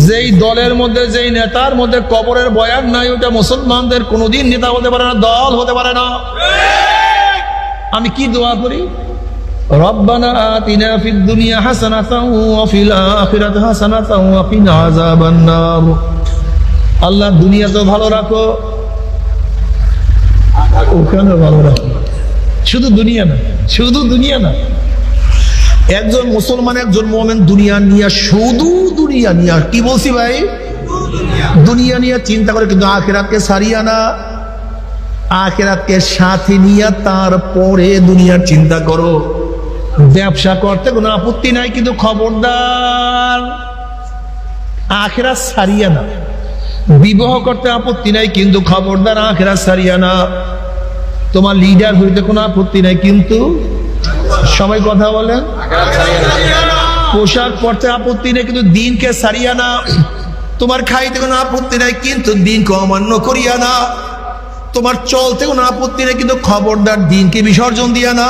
যেই দলের মধ্যে, যেই নেতার মধ্যে কবরের বয়ান নাই, ওটা মুসলমানদের কোনোদিন নেতা হতে পারে না, দল হতে পারে না। আমি কি দোয়া করি? রব্বানা আতিনা ফিদ দুনিয়া হাসানাতাও ওয়া ফিল আখিরাতি হাসানাতাও ওয়া কিনা আযাবান নার। আল্লাহ দুনিয়াতেও ভালো রাখো, ওখানেও ভালো রাখো। শুধু দুনিয়া না, শুধু দুনিয়া না। একজন মুসলমান, একজন মুমিন দুনিয়া নিয়ে, শুধু দুনিয়া নিয়ে, কি বলছি ভাই, দুনিয়া নিয়ে চিন্তা করে, কিন্তু আখিরাতকে সারিয়া না। আখিরাতকে সাথে নিয়ে তারপরে দুনিয়ার চিন্তা করো। ব্যবসা করতে কোনো আপত্তি নাই, কিন্তু খবরদার আখিরাত সারিয়া না। বিবাহ করতে আপত্তি নাই, কিন্তু খবরদার আখিরাত সারিয়া না। তোমার লিডার হইতে কোনো আপত্তি নাই, কিন্তু সবাই কথা বলেন, পোশাক পরতে আপত্তি নেই, কিন্তু দিনকে সারিয়া না। তোমার খাইতে কোনো আপত্তি নাই, কিন্তু দিনকে অমান্য করিয়া না। তোমার চলতে কোনো আপত্তি নেই, কিন্তু খবরদার দিনকে বিসর্জন দিয়া না।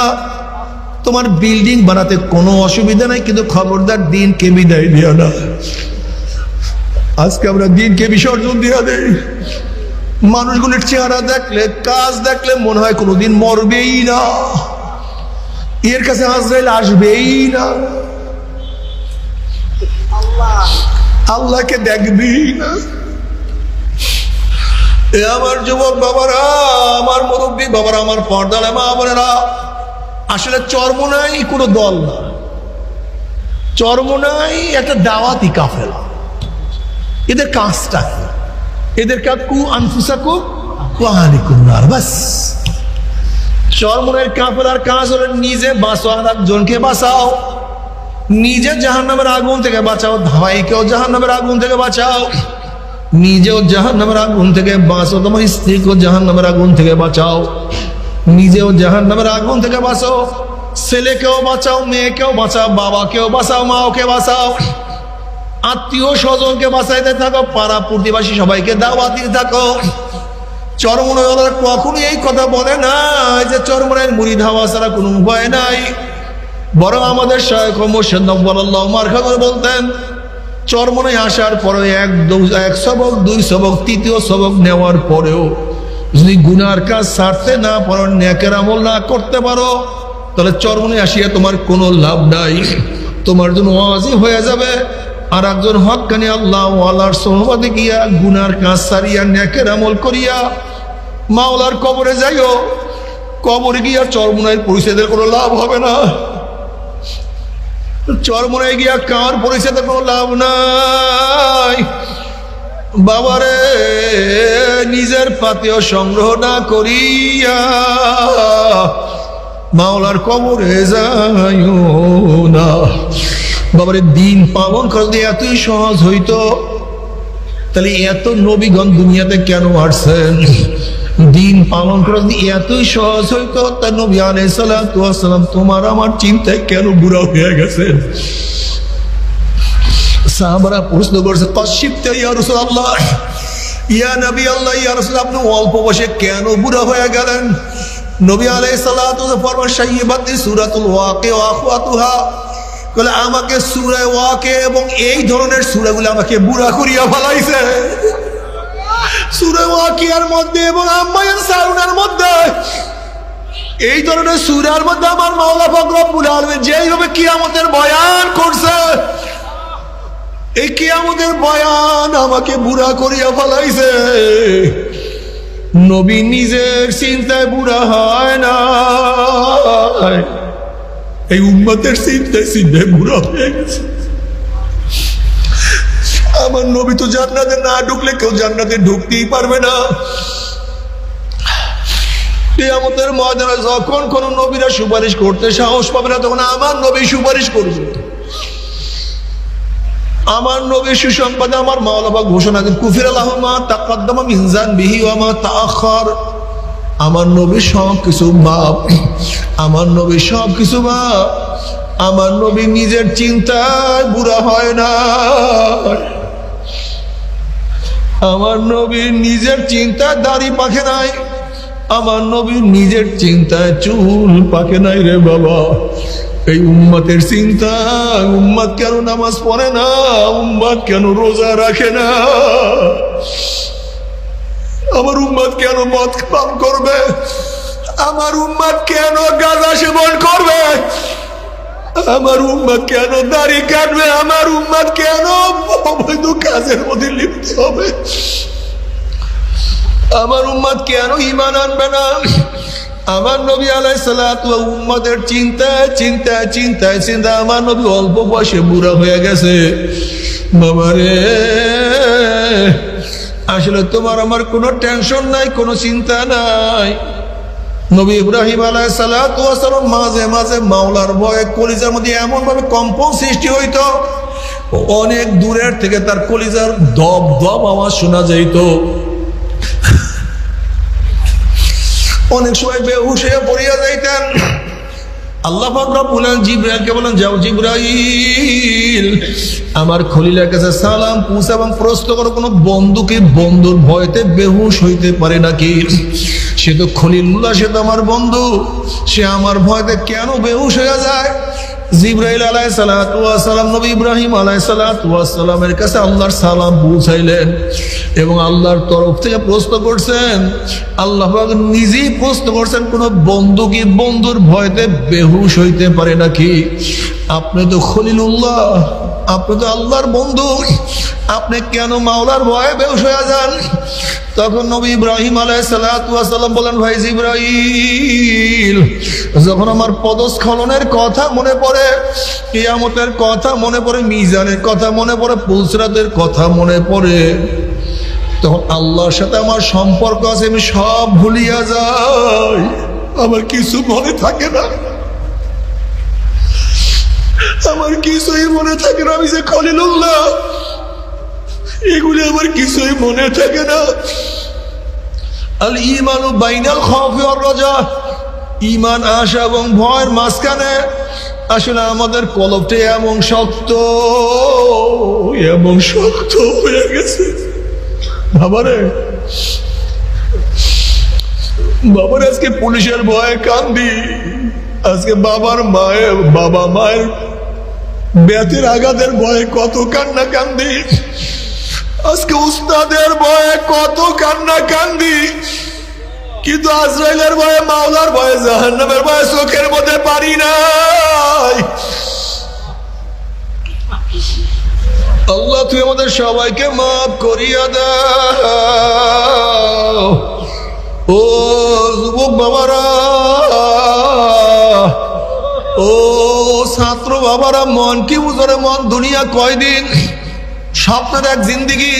তোমার বিল্ডিং বানাতে কোনো অসুবিধা নাই, কিন্তু খবরদার দিনকে বিদায় দিয়া না। আজকে আমরা দিনকে বিসর্জন দিয়া দেই। মানুষগুলির চেহারা দেখলে, কাজ দেখলে মনে হয় কোনোদিন মরবেই না, এর কাছে আজরাইল আসবেই না, আল্লাহকে দেখবি না। এ আমার যুবক বাবারা, আমার মুরব্বী বাবারা, আমার পর্দার মা বোনেরা, আসলে চরমোনাই কোনো দল না, চরমোনাই একটা দাওয়াতি কাফেলা। এদের কাজটা কি? এদের কাজ কু আনফুসাকুম ওয়া আহলিকুম নার, বাস। চরমোনাইয়ের কাফেলার কাজ হলো নিজে বাঁচো আর একজনকে বাঁচাও, নিজে জাহান্নামের আগুন থেকে বাঁচাও, ভাইকেও জাহান্নামের আগুন থেকে বাঁচাও, নিজেও জাহান্নামের আগুন থেকে বাঁচো, তোমার স্ত্রীকেও জাহান্নামের আগুন থেকে বাঁচাও, নিজেও জাহান্নামের আগুন থেকে বাঁচাও, ছেলেকেও বাঁচাও, মেয়েকেও বাঁচাও, বাবাকেও বাঁচাও, মাওকে বাঁচাও, আত্মীয় স্বজনকে বাঁচাইতে থাকো, পাড়া প্রতিবেশী সবাইকে দাওয়াত দিতে থাকো। চরমোনাইওয়ালারা কখনো এই কথা বলে না যে চরমোনাইয়ের মুরিদ হওয়া ছাড়া কোনো উপায় নাই। বরং আমাদের শায়খ মুর্শিদ নওয়াল্লাহু মারহাবা বলতেন, চরমোনাই আসার পরে এক সবক, দুই সবক, তৃতীয় সবক নেওয়ার পরেও যদি গুনার কাজ ছাড়তে না পারো, নেকের আমল না করতে পারো, তাহলে চরমোনাই আসিয়া তোমার কোনো লাভ নাই। তোমার জন্য ওয়াজিব হয়ে যাবে আর একজন হক্কানি আল্লাহ ওয়ালার সোহবতে গিয়া গুনার কাজ ছাড়িয়া নেকের আমল করিয়া মাওলার কবরে যাইও। কবরে গিয়া চরমোনাইয়ের পরিচয়ের কোনো লাভ হবে না। চরমোনাই গিয়া কার পরিচয়ের কোনো লাভ নাই। বাবারে, নিজের পাতেও সংগ্রহ না করিয়া মাওলার কবরে যাইও না। বাবারে, দিন পালন করতে এতই সহজ হইতো, তাহলে এত নবীগণ দুনিয়াতে কেন আসছেন? দিন পালন করতে এতই সহজ হইতো, তা নবী আলাইহিস সালাতু ওয়াস সালাম তোমার আমার চিন্তায় কেন বুড়া হয়ে গেছেন? সাহাবারা প্রশ্ন করছে, কাশিবতা ইয়া রাসূলুল্লাহ, ইয়া নবী আল্লাহ, ইয়া রাসূল, আপনি অল্প বয়সে কেন বুড়া হয়ে গেলেন? নবী আলাইহিস সালাতু ওয়াস সালাম ফরমান, শাইবাতি সূরাতুল ওয়াকিয়া ওয়া আখওয়াতুহা, বলে আমাকে সূরা ওয়াকিয়া এবং এই ধরনের সূরাগুলো আমাকে বুড়া করিয়া ফেলাইছে। সূরা ওয়াকিয়ার মধ্যে এবং আম্মা ইয়ানসাউনার মধ্যে, এই ধরনের সূরার মধ্যে আমার মাওলা পাক রব্বুল আলামিন যেইভাবে কিয়ামতের বয়ান করছে, এই কিয়ামতের বয়ান আমাকে বুড়া করিয়া ফেলাইছে। নবী নিজের চিন্তায় বুড়া হয় না, এই উম্মতের চিন্তায় চিন্তায় বুড়া হয়ে গেছে। আমার নবী তো জান্নাতে না ঢুকলে কেউ জান্নাতে ঢুকতেই পারবে না। কিয়ামতের ময়দানে যখন কোন নবীরা সুপারিশ করতে সাহস পাবে না, তখন আমার নবী সুপারিশ করবে। আমার নবীর সুসংবাদে আমার মাওলা পাক ঘোষণা দেন, কুফিরা লাহু মা তাকাদ্দামা মিন যানবিহি ওয়া মা তাআখার। আমার নবী সব কিছু মাপ, আমার নবী সব কিছু মাপ। আমার নবী নিজের চিন্তায় বুড়া হয় না, আমার নবী নিজের চিন্তায় দাড়ি পাকে নাই, আমার নবী নিজের চিন্তায় চুল পাকে নাই রে বাবা। এই উম্মতের চিন্তা, উম্মত কেন নামাজ পড়ে না, উম্মত কেন রোজা রাখে না, আমার উম্মত কেন মদ পান করবে, আমার উম্মত কেন গাঁজা সেবন করবে, আমার উম্মত কেন দাড়ি কাটবে, আমার উম্মত কেন অবৈধ কাজের মধ্যে লিপ্ত হবে, আমার উম্মত কেন ঈমান আনবে না। আমার নবী আলাইহিস সালাতু ওয়া উম্মতের চিন্তায় চিন্তায় চিন্তায় চিন্তা আমার নবী অল্প বয়সে বুড়া হয়ে গেছে। বাবারে, আসলে তোমার আমার কোনো টেনশন নাই, কোনো চিন্তা নাই। নবী ইব্রাহিম আলাইহিস সালাতু ওয়া সালাম মাঝে মাঝে মাওলার ভয়ে কলিজার মধ্যে এমন ভাবে কম্পন সৃষ্টি হইতো, অনেক দূরের থেকে তার কলিজার দপ দপ আওয়াজ শোনা যাইত। অনেক সময় বেহুশ হয়ে পড়িয়া যাইতেন। আল্লাহ পাক রব্বুল আলামিন জিবরাইলকে বলেন, যাও জিবরাইল, আমার খলিলের কাছে সালাম পৌঁছে এবং প্রশ্ন করো কোন বন্ধুকে বন্ধুর ভয়তে বেহুশ হইতে পারে নাকি। সে তো খলিলুল্লাহ, সে তো আমার বন্ধু, সে আমার ভয়তে কেন বেহুশ হয়ে যায়। জিবরাইল আলাইহিস সালাতু ওয়াস সালাম নবী ইব্রাহিম আলাইহিস সালাতু ওয়াস সালামের কাছে আল্লাহর সালাম পৌঁছাইলেন এবং আল্লাহর তরফ থেকে প্রশ্ন করছেন। আল্লাহ পাক নিজেই প্রশ্ন করছেন, কোন বন্ধু কি বন্ধুর ভয়তে বেহুশ হইতে পারে নাকি। আপনি তো খলিলুল্লাহ, আপনি তো আল্লাহর বন্ধু, আপনি কেন মাওলার ভয়ে বেহুশ হয়ে যান। তখন নবী ইব্রাহিম আলাইহিস সালাতু ওয়াস সালাম বলেন, ভাই জিবরাইল, যখন আমার পদস্খলনের কথা মনে পড়ে, কিয়ামতের কথা মনে পড়ে, মিজানের কথা মনে পড়ে, পুলসিরাতের কথা মনে পড়ে, তখন আল্লাহর সাথে আমার সম্পর্ক আছে, আমি সব ভুলিয়া যাই, আমার কিছু মনে থাকে না, আমার কিছুই মনে থাকে না। আমি যে খলিলুল্লাহ, এগুলি আমার কিছুই মনে থাকে না। আল ঈমানু বাইনাল খাউফি ওয়ার রাজা, ঈমান আশা এবং ভয়ের মাঝখানে। আসলে আমাদের কলবটা এমন শক্ত হয়ে গেছে। বাবারে, আজকে পুলিশের ভয়ে কান্দি, আজকে বাবা মায়ের ব্যাথের আঘাতের ভয়ে কত কান্না কান্দি, আজকে উস্তাদের ভয়ে কত কান্না কান্দি, কিন্তু আজরাইলের ভয়ে, মাওলার ভয়ে, জাহান্নামের ভয়ে চোখের মধ্যে পারি নাই। আল্লাহ তুই আমাদের সবাইকে মাফ করিয়া দাও। ও যুবক বাবারা, ও ছাত্র বাবারা, মন কি বুঝরে, মন দুনিয়া কয়দিন, স্বপ্নের এক জিন্দিগি।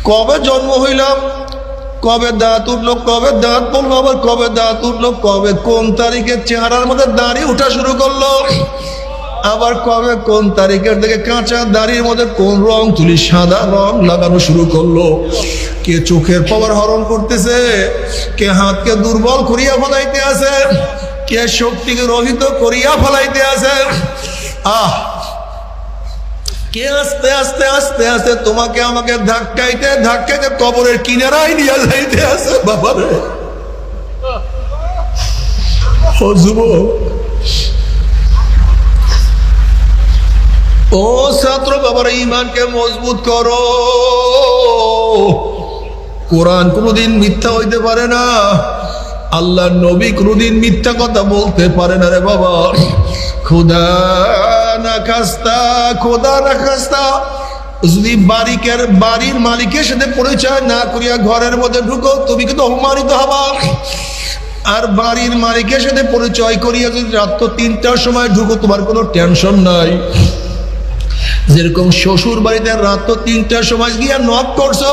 কবে জন্ম হইলাম, কবে দাঁত উঠলো, কবে দাঁত পড়লো, আবার কবে দাঁত উঠলো, কবে কোন তারিখে চেহারার মধ্যে দাড়ি উঠা শুরু করলো, আবার কবে কোন তারিখের থেকে কাঁচা দাড়ির মধ্যে কোন রং তুলি সাদা রং লাগানো শুরু করলো। কে চোখের পাওয়ার হরণ করতেছে, কে হাতকে দুর্বল করিয়া ফেলাইতে আছে, কে শক্তিকে রহিত করিয়া ফেলাইতে আছে। কে আস্তে আস্তে আস্তে আস্তে তোমাকে আমাকে ধাক্কাইতে ধাক্কাইতে কবরের কিনারায় নিয়ে যাইতে আছে। বাবারে, ও যুবক, ও ছাত্র বাবারা, ঈমানকে মজবুত করো। কোরআন কোনদিন মিথ্যা হইতে পারে না, আল্লাহর নবী কোনদিন মিথ্যা কথা বলতে পারে না রে বাবা। খোদা না খাস্তা যদি বাড়ির মালিকের সাথে পরিচয় না করিয়া ঘরের মধ্যে ঢুকো, তুমি কিন্তু অপমানিত হবা। আর বাড়ির মালিকের সাথে পরিচয় করিয়া যদি রাত 3টার সময় ঢুকো, তোমার কোনো টেনশন নাই। যেরকম শ্বশুর বাড়িতে রাত 3টার সময় গিয়া নক করছো,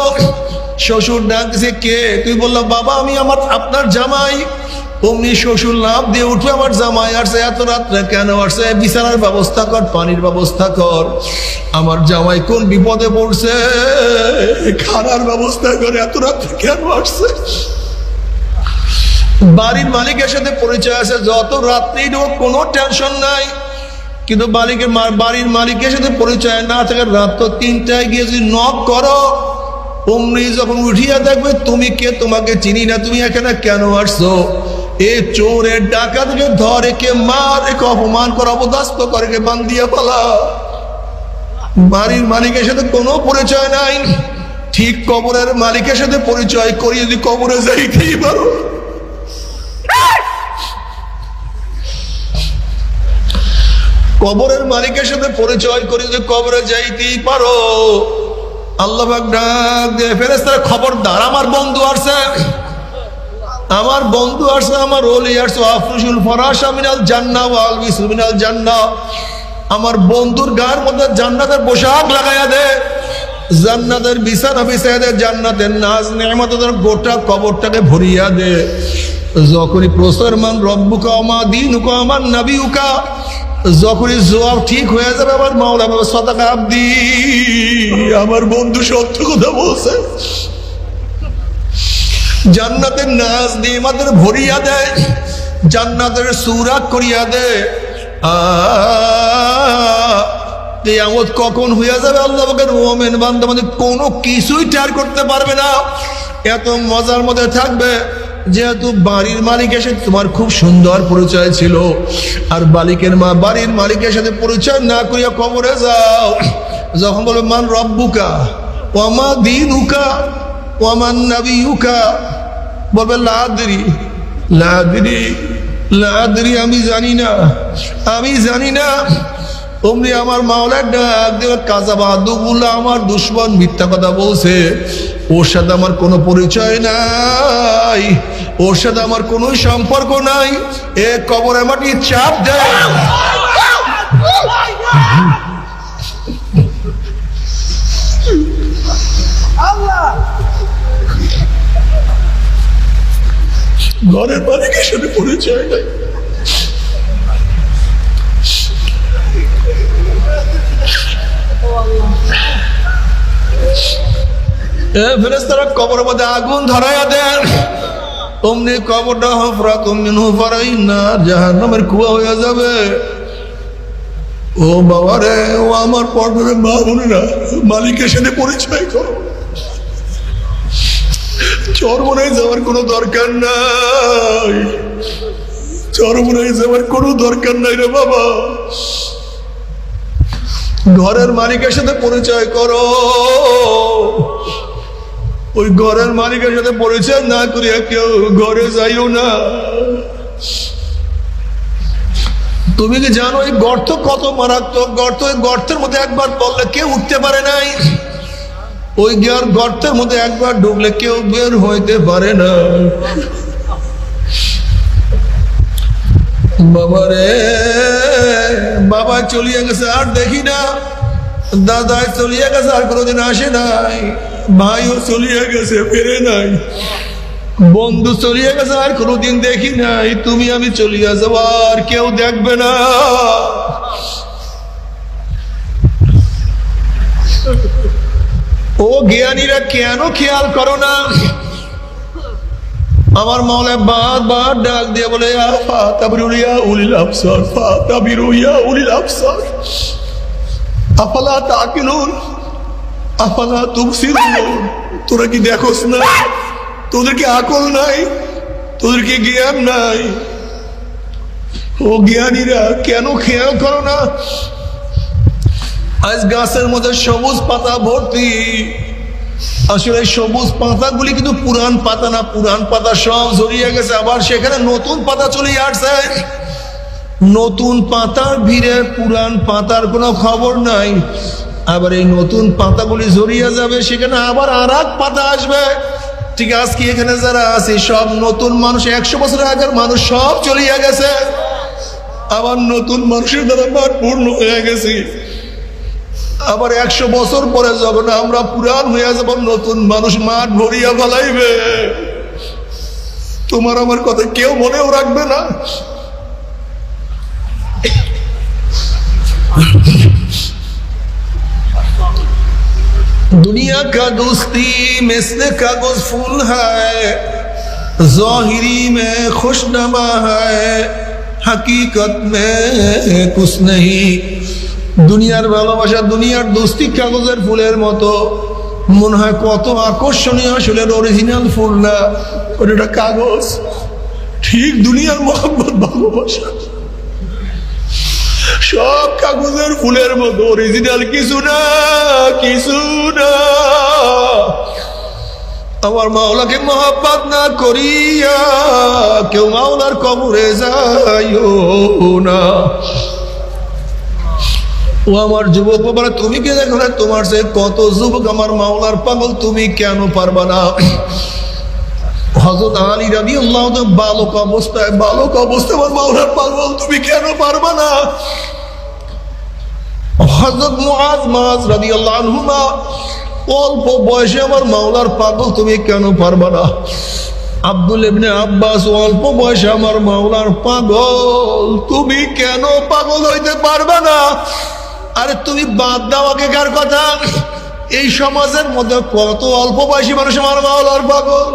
শ্বশুর ডাকছে কে, তুই বললো বাবা আমি আপনার জামাই। অমনি শ্বশুর লাভ দিয়ে উঠবে, আমার জামাই আসছে, এত রাত্রে কেন আসছে, বিছানার ব্যবস্থা কর, পানির ব্যবস্থা কর, আমার জামাই কোন বিপদে পড়ছে, খানার ব্যবস্থা করে, এত রাত্রে কেন আসছে। বাড়ির মালিকের সাথে পরিচয় আছে, যত রাত্রেই ঢোক কোনো টেনশন নাই। কিন্তু বাড়ির মালিকের সাথে পরিচয় না থাকে, রাত 3টায় গিয়ে যদি নক করো, অমনি যখন উঠিয়া দেখবে তুমি কে, তোমাকে চিনি না, তুমি এখানে কেন আসছো, এ চোরে ডাকাতকে ধরে কে মারে কে অপমান করে অবদাস্ত করে কে বান্দিয়া পালা। বাড়ির মালিকের সাথে কোনো পরিচয় নাই, ঠিক কবরের মালিকের সাথে পরিচয় করি যদি কবরে যাইতেই পারো। কবরের মালিকের সাথে পরিচয় করে যদি কবরে যাইতেই পারো, আল্লাহ পাক ডাক দিয়ে ফেরেশতারা খবরদার আমার বন্ধু আসছে, আমার বন্ধু আসছে, আমার ওলি আসছে, আফরুশুল ফরাশা মিনাল জান্নাহ ওয়া আলবিসু মিনাল জান্নাহ, আমার বন্ধুর গায়ের মধ্যে জান্নাতের পোশাক লাগাইয়া দে, জান্নাতের বিছানা বিছাইয়া দে, জান্নাতের নাজ নেয়ামতের গোটা কবরটাকে ভরিয়া দে। যখনই প্রশ্নের মান রব্বুকা ওয়া দীনুকা ওয়া নবিয়ুকা, যখনই জবাব ঠিক হয়ে যাবে আমার মাওলা বাবা সাদাকা আব্দি, আমার বন্ধু সত্য কথা বলছে, জান্নাতের নাজ নিয়ামতের ভরিয়া দেয়, জান্নাতের সুরাত করিয়া দে। কিয়ামত কখন হইয়া যাবে আল্লাহ পাকের মুমিন বান্দা মানে কোনো কিছুই টের করতে পারবে না, এত মজার মধ্যে থাকবে। যেহেতু বাড়ির মালিকের সাথে তোমার খুব সুন্দর পরিচয় ছিল, আর বাড়ির মালিকের সাথে পরিচয় না করিয়া কবরে যাও, যখন বলবে মান রব্বুকা ওয়া মা দীনুকা ওয়া মান নবিয়ুকা, বলবে লা আদরি লা আদরি লা আদরি, আমি জানি না, আমি জানি না। অমনি আমার মাওলার ডাক দেবে কাযাবা দুগুলা, আমার দুশমন মিথ্যা কথা বলছে, ওর সাথে আমার কোনো পরিচয় নাই, ওর সাথে আমার কোনো সম্পর্ক নাই। এ কবরে মাটি চাপ দেয়, ঘরের মালিকের সাথে পরিচয় নাই। ফেরেশতারা কবরের মধ্যে আগুন ধরাইয়া দেন, অমনি কবরটা হুফরাতুম মিন হুফারাইন নার, জাহান্নামের কুয়া হয়ে যাবে। ও বাবা রে, ও আমার পর্দার মা বোনেরা, মালিকের সাথে পরিচয় করো। চরমনায় যাওয়ার কোনো দরকার নাই, চরমনায় যাওয়ার কোনো দরকার নাই রে বাবা, ঘরের মালিকের সাথে পরিচয় করো। ওই ঘরের মালিকের সাথে পরিচয় না করিয়া কেউ ঘরে যাইও না। তুমি কি জানো এই গর্ত কত মারাত্মক গর্ত? ওই গর্তের মধ্যে একবার পড়লে কেউ উঠতে পারে নাই, ওই গর্তের মধ্যে একবার ঢুকলে কেউ বের হইতে পারে না। বাবা রে, বাবা চলিয়া গেছে আর দেখি না, দাদা চলিয়া গেছে আর কোনোদিন আসে নাই, ভাইও চলিয়া গেছে ফিরে নাই, বন্ধু চলিয়া গেছে আর কোনোদিন দেখি নাই, তুমি আমি চলিয়া যাব আর কেউ দেখবে না। ও জ্ঞানীরা কেন খেয়াল করো না? আমার মাওলা বারবার ডাক দিয়ে বলে ফাতাবিরুয়া উলিল আবসার, ফাতাবিরুয়া উলিল আবসার, আফালা তাকিলুন আফালা তুবসিরুন। তোরা কি দেখোস না? তোদের কি আকল নাই? তোদের কি জ্ঞান নাই? ও জ্ঞানীরা কেন খেয়াল করো না? আজ গাছের মধ্যে সবুজ পাতা ভর্তি, আসলে সবুজ পাতাগুলি কিন্তু পুরান পাতা না, পুরান পাতা সব ঝরিয়ে গেছে, আবার সেখানে নতুন পাতা চলে আসছে। নতুন পাতার ভিড়ে পুরান পাতার কোনো খবর নাই, আবার এই নতুন পাতাগুলি ঝরিয়ে যাবে, সেখানে আবার আর এক পাতা আসবে। ঠিক আজকে এখানে যারা আছে সব নতুন মানুষ, 100 বছর আগের মানুষ সব চলিয়া গেছে, আবার নতুন মানুষের দ্বারা মাঠ পূর্ণ হয়ে গেছে। আবার 100 বছর পরে যখন আমরা পুরান হইয়া যাব, নতুন মানুষ মাঠ ভরিয়া ফেলাইবে। তোমার আমার কথা কেউ মনেও রাখবে না। दुनिया का दोस्ती मिस्ल कागज फूल है, ज़ाहिरी में खुशनमा है, हकीकत में कुछ नहीं। দুনিয়ার ভালোবাসা, দুনিয়ার দোস্তি কাগজের ফুলের মতো, মনে হয় কত আকর্ষণীয়, আসলে অরিজিনাল ফুল না, ওটা কাগজ। ঠিক দুনিয়ার মোহাম্মত ভালোবাসা সব কাগজের ফুলের মতো, অরিজিনাল কিছু না, কিছু না। আমার মাওলাকে মহব্বত না করিয়া কেউ মাওলার কবরে যাইও না। ও আমার যুবক বাবারা, তুমি কে দেখো না, তোমার সে কত যুবক আমার মাওলার পাগল, তুমি কেন পারবা না? হযরত আলী রাদিয়াল্লাহু তাআলা বালক অবস্থায় আমার মাওলার পাগল, তুমি কেন পারবা না? হযরত মুআজ রাদিয়াল্লাহু আনহুমা অল্প বয়সে আমার মাওলার পাগল, তুমি কেন পারবা না? আব্দুল ইবনে আব্বাস অল্প বয়সে আমার মাওলার পাগল, তুমি কেন পাগল হইতে পারবা না? আরে তুমি বাদ দাও আগেকার কথা, এই সমাজের মধ্যে কত অল্প বয়সী মানুষ আমার মাওলার পাগল,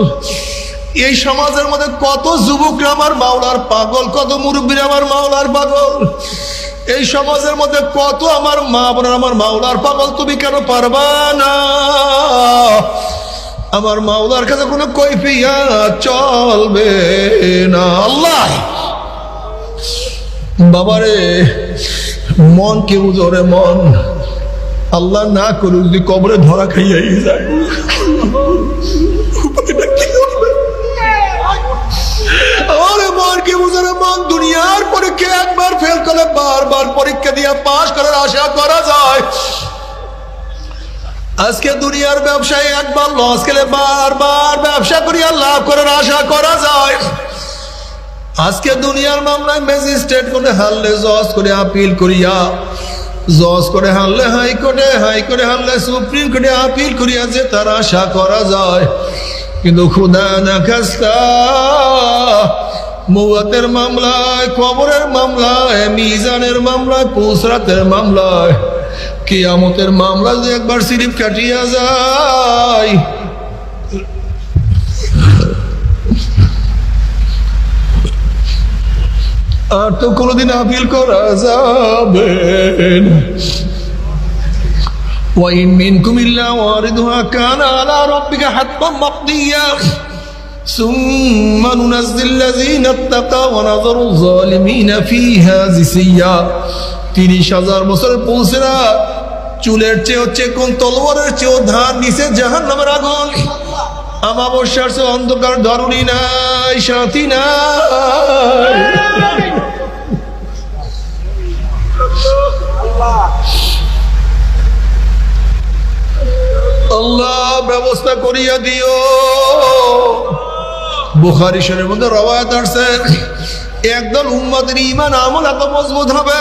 এই সমাজের মধ্যে কত যুবকরা আমার মাওলার পাগল, কত মুরব্বীরা আমার মাওলার পাগল, এই সমাজের মধ্যে কত আমার মা বোনেরা আমার মাওলার পাগল, তুমি কেন পারবা না? আমার মাওলার কাছে কোনো কৈফিয়ত চলবে না। আল্লাহ বাবারে, মন কেউ জোরে মন, আল্লাহ না করুক যদি কবরে ধরা খাইয়াই যায়, দুনিয়ার পরীক্ষা একবার ফেল করে বারবার পরীক্ষা দিয়ে পাস করার আশা করা যায়। আজকে দুনিয়ার ব্যবসায় একবার লস খেলে বারবার ব্যবসা করিয়া লাভ করার আশা করা যায়। আজকে দুনিয়ার মামলায় ম্যাজিস্ট্রেট করে হারলে জজ করে আপিল করিয়া, জজ করে হারলে হাইকোর্টে, হাইকোর্টে হারলে সুপ্রিম কোর্টে আপিল করিয়া যে তার আশা করা যায়। কিন্তু খুদা না খাস্তা মৌয়াতের মামলায়, কবরের মামলায়, মিজানের মামলায়, পুসরাতের মামলায়, কিয়ামতের মামলা যে একবার সিরিপ কাটিয়া যায়, আর তো কোনোদিন আপিল করা যাবে না। وَإِن مِّنكُمْ إِلَّا وَارِدُهَا كَانَ عَلَى رَبِّكَ حَتْمًا مَّقْضِيًّا ثُمَّ نُنَجِّي الَّذِينَ اتَّقَوْا وَنَذَرُ الظَّالِمِينَ فِيهَا جِثِيًّا। 30,000 বছর পৌঁছে না, চুলের চেয়ে হচ্ছে কোন তলোয়ারের চেয়েও ধার নিচে জাহান্নামের আগুন। আমাবস্যার চেয়ে অন্ধকার ধরণী নাই, সাথী নাই। আল্লাহ ব্যবস্থা করিয়া দিও। বুখারী শরীফের মধ্যে রওয়ায়াত আছে, একদল উম্মতের ঈমান আমল এত মজবুত হবে,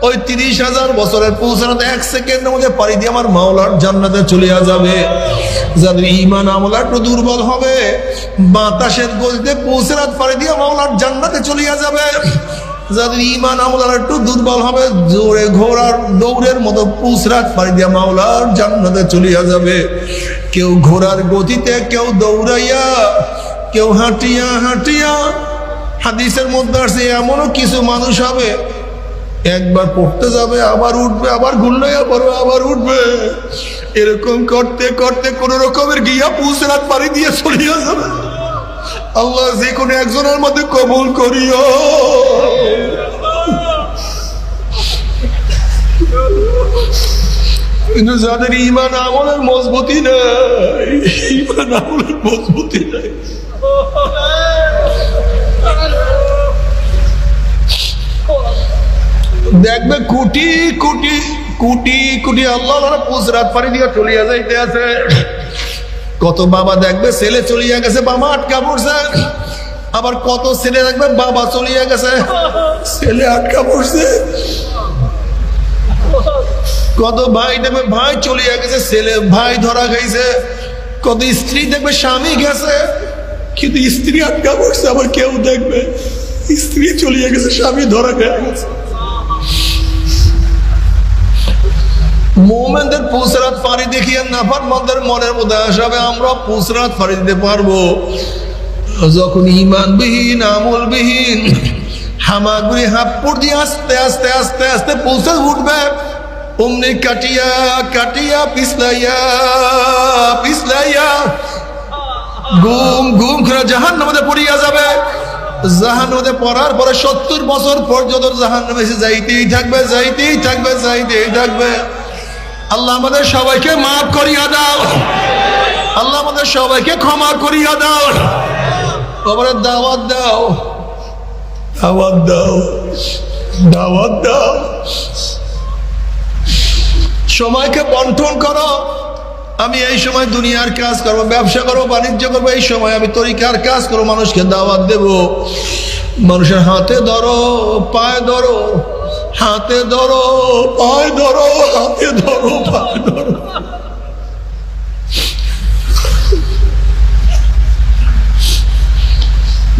ওই 30,000 বছরের পৌঁছানোতে 1 সেকেন্ডের মধ্যে পাড়ি দিয়ে আমার মাওলার জান্নাতে চলিয়া যাবে। যাদের ঈমান আমল একটু দুর্বল হবে, বাতাসের গতিতে পৌঁছানোত পাড়ি দিয়ে মাওলার জান্নাতে চলিয়া যাবে। যাদের ঈমান আমল একটু দুর্বল হবে, জোরে ঘোড়ার দৌড়ের মতো পুসরাত পাড়ি দিয়া মাওলার জান্নাতে চলিয়া যাবে। কেউ ঘোড়ার গতিতে, কেউ দৌড়াইয়া, কেউ হাঁটিয়া হাঁটিয়া। হাদিসের মধ্যে আছে এমনও কিছু মানুষ হবে, একবার পড়তে যাবে, আবার উঠবে, আবার ঘুরলাইয়া পড়বে, আবার উঠবে, এরকম করতে করতে কোন রকমের গিয়া পুসরাত পাড়ি দিয়ে চলিয়া যাবে। আল্লাহ যে কোনো একজনের মধ্যে কবুল করিও। কিন্তু যাদের ঈমান আমলের মজবুতি নাই, ঈমান আমলের মজবুতি নাই, দেখবে কোটি কোটি কোটি কোটি আল্লাহ পুসরাত পাড়ি দিয়ে চলিয়া যাইতে আছে। কত বাবা দেখবে ছেলে চলিয়া গেছে, বাবা আটকা পড়ছে। আবার কত ছেলে দেখবে বাবা চলিয়া গেছে, ছেলে আটকা পড়ছে। কত ভাই দেখবে ভাই চলিয়া গেছে, ছেলে ভাই ধরা খাইছে। কত স্ত্রী দেখবে স্বামী গেছে, কিন্তু স্ত্রী আটকা পড়ছে। আবার কেউ দেখবে স্ত্রী চলিয়া গেছে, স্বামী ধরা খেয়ে গেছে। মুমিনদের পুসরাত পাড়ি দেখিয়ে নাফরমানদের মনের মধ্যে আসবে আমরা পুসরাত পাড়ি দিতে পারবো যখন ঈমানবিহীন আমলবিহীন হামাগুড়ি হাপ্পুর দিয়ে আস্তে আস্তে আস্তে আস্তে পৌঁছে উঠবে। অমনি কাটিয়া কাটিয়া পিছলাইয়া পিছলাইয়া গুম গুম করে জাহান্নামে পড়িয়া যাবে। জাহান্নামে পড়ার পরে 70 বছর পর্যন্ত জাহান্নামে যাইতেই থাকবে, যাইতেই থাকবে, যাইতেই থাকবে। আল্লাহ আমাদের সবাইকে মাফ করিয়া দাও, আল্লাহ আমাদের সবাইকে ক্ষমা করিয়া দাও। কবরে দাওয়াত দাও, দাওয়াত দাও, দাওয়াত দাও। সময়কে বন্টন করো। আমি এই সময় দুনিয়ার কাজ করবো, ব্যবসা করবো, বাণিজ্য করবো, এই সময় আমি তরিকার কাজ করবো, মানুষকে দাওয়াত দেব। মানুষের হাতে ধরো, পায়ে ধরো, হাতে ধরো, পায়ে ধরো, হাতে ধরো, পায়ে ধরো।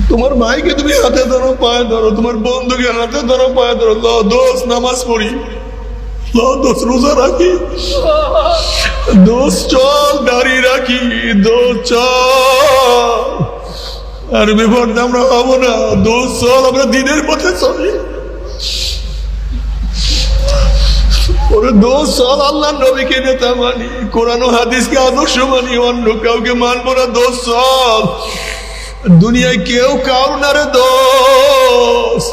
তোমার ভাইকে তুমি হাতে ধরো, পায়ে ধরো, তোমার বন্ধুকে হাতে ধরো, পায়ে ধরো। দোষ নামাজ পড়ি, দোষ রোজা রাখি, দোষ চল দাঁড়িয়ে রাখি, দোষ চল আর বিপর্যয় আমরা হবো না। দোষ চল আমরা দিনের পথে চলি, ওরে দোষ চল আল্লাহ নবীকে নেতা মানি, কোরআন ও হাদিসকে আদর্শ মানি, অন্য কাউকে মানবো না। দোষ চল, দুনিয়ায় কেউ কাউ না রে দোষ।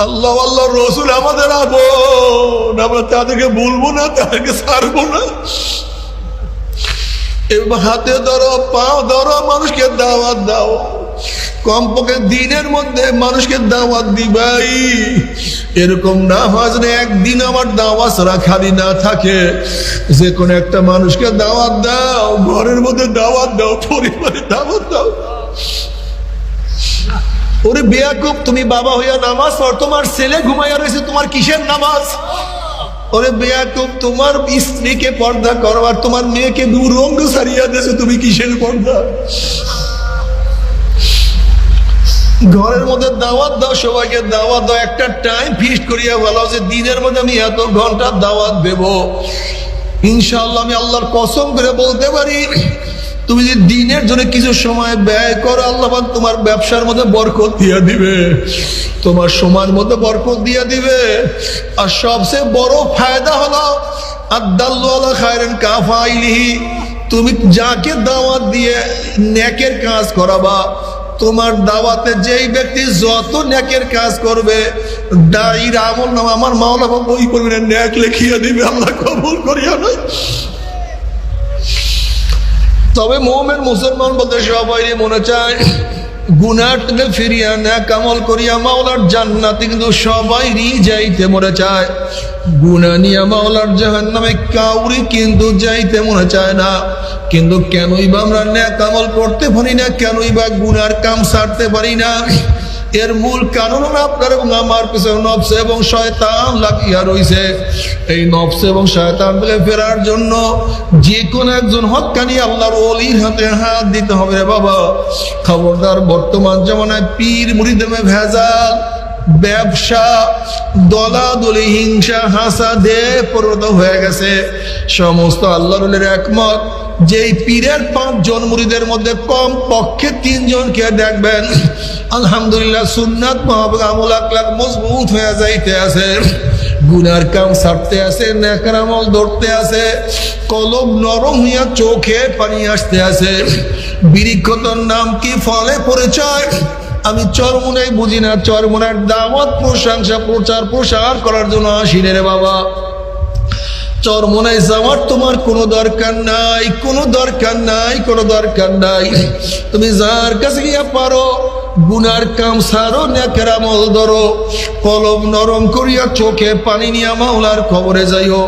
আল্লাহ আল্লাহ রসুল আমাদের আপন, আমরা তাদেরকে বলবো না, তাদেরকে ছাড়বো না। এবার হাতে ধরো, পাও ধরো, মানুষকে দাওয়াত দাও। কমপক্ষে দিনের মধ্যে মানুষকে দাওয়াত দিবাই। এরকম না হয় যেন একদিন আমার দাওয়াত ছাড়া খালি না থাকে। যে কোনো একটা মানুষকে দাওয়াত দাও, ঘরের মধ্যে দাওয়াত দাও, পরিবারে দাওয়াত দাও। ওরে বেয়াকুব, তুমি বাবা হইয়া নামাজ পড়, তোমার ছেলে ঘুমাইয়া রয়েছে, তোমার কিসের নামাজ? ওরে বেয়াকুব, তোমার স্ত্রীকে পর্দা করো আর তোমার মেয়েকে দুরঙ্গ সারিয়া দিয়েছে, তুমি কিসের পর্দা? ঘরের মধ্যে দাওয়াত দাও, সবাইকে দাওয়াত দাও। একটা টাইম ফিক্সড করিয়া বলো যে দিনের মধ্যে আমি এত ঘন্টা দাওয়াত দেব। ইনশাআল্লাহ আমি আল্লাহর কসম করে বলতে পারি, তুমি যদি দিনের জন্য কিছু সময় ব্যয় করো, আল্লাহ তোমার ব্যবসার মধ্যে বরকত দিয়ে দিবে, তোমার সময়ের মধ্যে বরকত দিয়ে দিবে। আর সবচেয়ে বড় ফায়দা হলো আদাল্লু আলা খায়রিন কাফাইলিহি, তুমি যাকে দাওয়াত দিয়ে নেকের কাজ করাবা, তোমার দাওয়াতে যেই ব্যক্তি যত নেকের কাজ করবে, দায়ীর আমল নাম আমার মাওলা বই করবে না, নেক লিখিয়া দিবে। আল্লাহ কবুল করিয়া না। তবে মুমিন মুসলমান বলতে সবাই মনে চায় গুনাহ থেকে ফিরিয়া নেক আমল করিয়া মাওলার জান্নাতে, কিন্তু সবাইরই যাইতে মনে চায়। গুনাহ নিয়ে মাওলার জাহান্নামে কাউরি কিন্তু যাইতে মনে চায় না। কিন্তু কেনই বা আমরা নেক আমল করতে পারি না, কেনই বা গুনার কাম ছাড়তে পারি না? এর মূল কারণ আপনার এবং আমার পিছনে নফস এবং শয়তান লাগিয়া রয়েছে। এই নফস এবং শয়তান থেকে ফেরার জন্য যে কোনো একজন হক্কানি আল্লাহর ওলির হাতে হাত দিতে হবে রে বাবা। খবরদার, বর্তমান জামানায় পীর মুরিদমে ভেজাল, ব্যবসা, দলাদলি, হিংসা, হাসাদে পরিণত হয়ে গেছে। সমস্ত আল্লাহর ওলির একমত, যেই পীরের 5 জন মুরিদের মধ্যে কম পক্ষে 3 জনকে দেখবেন আলহামদুলিল্লাহ সুন্নাত মুতাবিক আমল আকলাক মজবুত হয়ে যাইতে আছে, গুনার কাম ছাড়তে আছে, নেকের আমল ধরতে আছে, কলব নরম হইয়া চোখে পানি আসতে আছে। বৃক্ষতর নাম কি, ফলে পরিচয় আমি চরমুনাই বুঝি না। চরমুনার দাওয়াত, প্রশংসা, প্রচার প্রসার করার জন্য আসিনে রে বাবা। চরমোনায় যাওয়ার তোমার কোনো দরকার নাই, কোনো দরকার নাই, কোনো দরকার নাই। তুমি যার কাছে গিয়া পারো গুনার কাম সারো, নেকের আমল ধরো, কলম নরম করিয়া চোখে পানি নিয়া মাওলার কবরে যাইও।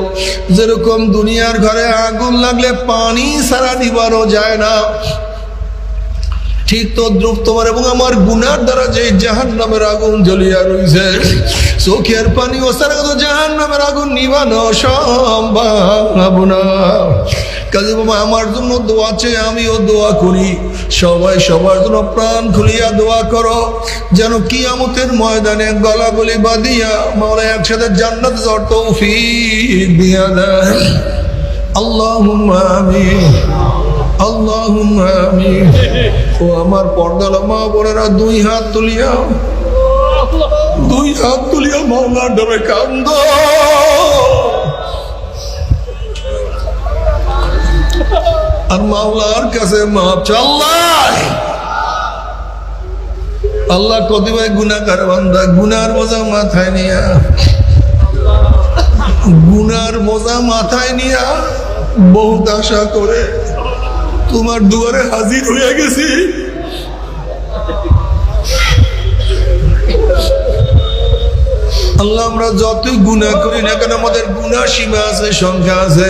যেরকম দুনিয়ার ঘরে আগুন লাগলে পানি সারা নিবারও যায় না, ঠিক তদ্রুপ তোমার এবং আমার গুনার দ্বারা যে জাহান্নামের আগুন জ্বলিয়া রয়েছে, চোখের পানি ও সারা জাহান্নামের আগুন নিবানো সম্ভব না। কাজে বাবা, আমার জন্য দোয়া চেয়ে আমিও দোয়া করি, সবাই সবার জন্য প্রাণ খুলিয়া দোয়া করো, যেন কিয়ামতের ময়দানে গলাগলি বাঁধিয়া মাওলা একসাথে জান্নাতে যাওয়ার তৌফিক দিয়া দেয়। আল্লাহুম্মা আমিন, আল্লাহুম্মা আমিন। ও আমার পর্দার মা বোনেরা, 2 হাত তুলিয়া, 2 হাত তুলিয়া মাওলার ডরে কান্দ। আর মাওলার কাছে মাপ চাও। আল্লাহ আল্লাহ কতিপয় গুনাহগার বান্দা গুনার বোঝা মাথায় নিয়া বহুত আশা করে তোমার দুয়ারে হাজির হয়ে গেছি। আল্লাহ আমরা যতই গুনাহ করি না কেন আমাদের গুনাহ সীমা আছে, সংখ্যা আছে।